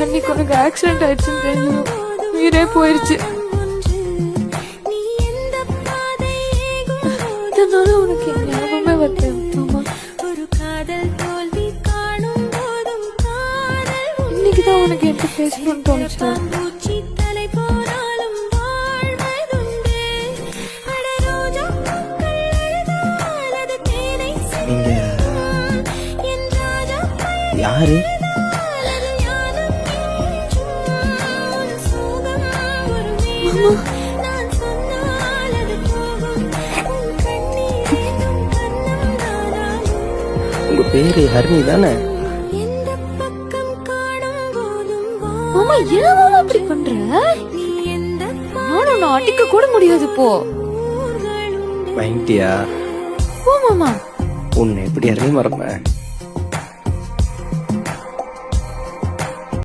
அன்னைக்கு உனக்கு ஆக்சிடென்ட் ஆயிடுச்சுன்னு தெரியும், உயிரே போயிருச்சு. இதனால உனக்கு என் ஞாபகமே வரல மாமா. இன்னைக்குதான் உனக்கு என்கிட்ட பேசணும்னு தோணுச்சு. நீங்க யாரு? மாமா, உங்க பேரு ஹரிணி தானே? மாமா ஏன் மாமா இப்படி பண்ற? நானும் உன்னை அடிக்க கூட முடியாது போ. வாங்கிட்டியா? போ மாமா. உன்னை எப்படி அறிய மறப்பேன்?